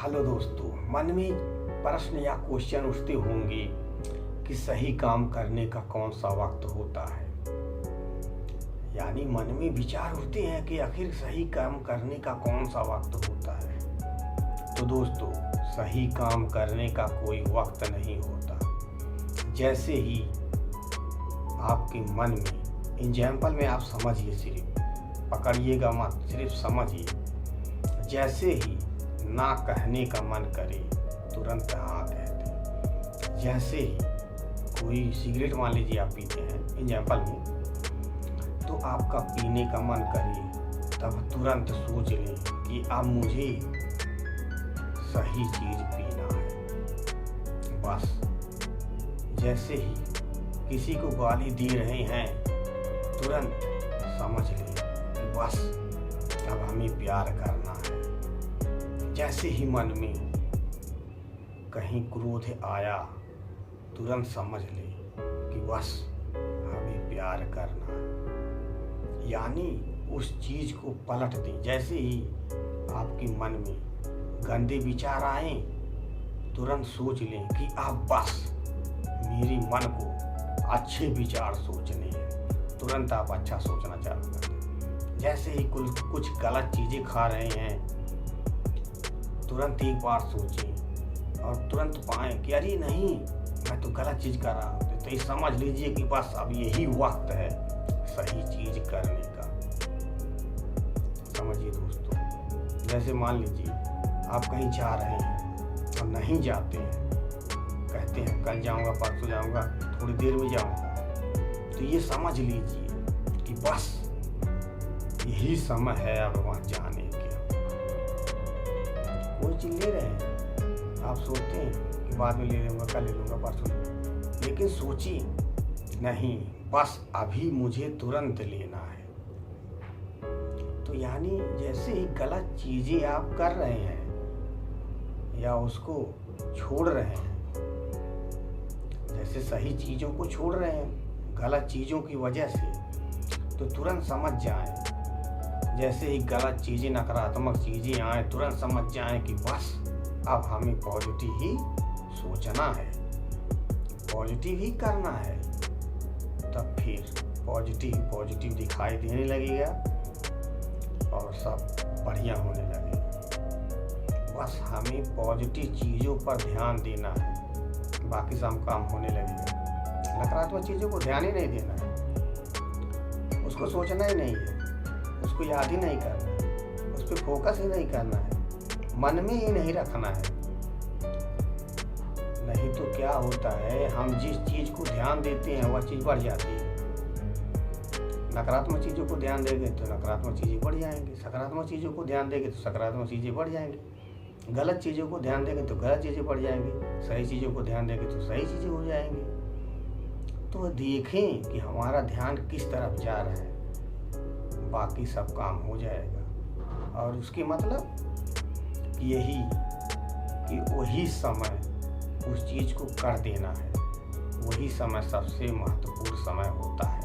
Hello दोस्तों, मन में प्रश्न या क्वेश्चन उठते होंगे कि सही काम करने का कौन सा वक्त होता है। यानी मन में विचार उठते हैं कि आखिर सही काम करने का कौन सा वक्त होता है। तो दोस्तों, सही काम करने का कोई वक्त नहीं होता। जैसे ही आपके मन में, एग्जाम्पल में आप समझिए, सिर्फ पकड़िएगा मत, सिर्फ समझिए। जैसे ही ना कहने का मन करे तुरंत हाँ कह दें। जैसे ही कोई सिगरेट मान लीजिए आप पीते हैं, एग्जाम्पल में, तो आपका पीने का मन करे तब तुरंत सोच लें कि अब मुझे सही चीज़ पीना है। बस जैसे ही किसी को गाली दे रहे हैं तुरंत समझ लें कि बस अब हमें प्यार करना है। जैसे ही मन में कहीं क्रोध आया तुरंत समझ ले कि बस हमें प्यार करना है। यानी उस चीज़ को पलट दें। जैसे ही आपके मन में गंदे विचार आए तुरंत सोच लें कि अब बस मेरे मन को अच्छे विचार सोचने हैं। तुरंत आप अच्छा सोचना चालू कर दें। जैसे ही कुछ गलत चीज़ें खा रहे हैं तुरंत एक बार सोचें और तुरंत पाएं कि अरे नहीं, मैं तो गलत चीज़ कर रहा हूँ। तो ये समझ लीजिए कि बस अब यही वक्त है सही चीज़ करने का। समझिए दोस्तों, जैसे मान लीजिए आप कहीं जा रहे हैं और नहीं जाते हैं, कहते हैं कल जाऊँगा, परसों जाऊँगा, थोड़ी देर में जाऊँगा, तो ये समझ लीजिए कि बस यही समय है अब वहाँ जाने के। कोई चीज़ ले रहे हैं, आप सोचते हैं कि बाद में ले लूँगा, कल ले लूँगा, परसों ले लूँगा, लेकिन सोचिए नहीं, बस अभी मुझे तुरंत लेना है। तो यानी जैसे ही गलत चीज़ें आप कर रहे हैं या उसको छोड़ रहे हैं, जैसे सही चीज़ों को छोड़ रहे हैं गलत चीज़ों की वजह से, तो तुरंत समझ जाएं। जैसे ही गलत चीज़ें, नकारात्मक चीज़ें आए तुरंत समझ जाएं कि बस अब हमें पॉजिटिव ही सोचना है, पॉजिटिव ही करना है। तब फिर पॉजिटिव दिखाई देने लगेगा और सब बढ़िया होने लगेगा। बस हमें पॉजिटिव चीज़ों पर ध्यान देना है, बाकी सब काम होने लगेगा। नकारात्मक चीज़ों को ध्यान ही नहीं देना है, उसको सोचना ही नहीं है, उसको याद ही नहीं करना है, उस पर फोकस ही नहीं करना है, मन में ही नहीं रखना है। नहीं तो क्या होता है, हम जिस चीज़ को ध्यान देते हैं वह चीज़ बढ़ जाती है। नकारात्मक चीज़ों को ध्यान देंगे तो नकारात्मक चीज़ें बढ़ जाएंगी, सकारात्मक चीज़ों को ध्यान देंगे तो सकारात्मक चीज़ें बढ़ जाएंगी, गलत चीज़ों को ध्यान देंगे तो गलत चीज़ें बढ़ जाएंगी, सही चीज़ों को ध्यान देंगे तो सही चीज़ें हो जाएंगी। तो देखें कि हमारा ध्यान किस तरफ जा रहा है, बाकी सब काम हो जाएगा। और उसके मतलब यही कि वही समय उस चीज़ को कर देना है, वही समय सबसे महत्वपूर्ण समय होता है।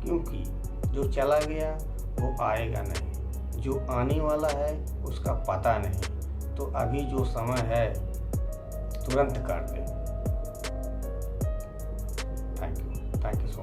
क्योंकि जो चला गया वो आएगा नहीं, जो आने वाला है उसका पता नहीं। तो अभी जो समय है तुरंत कर दें। Thank you so much.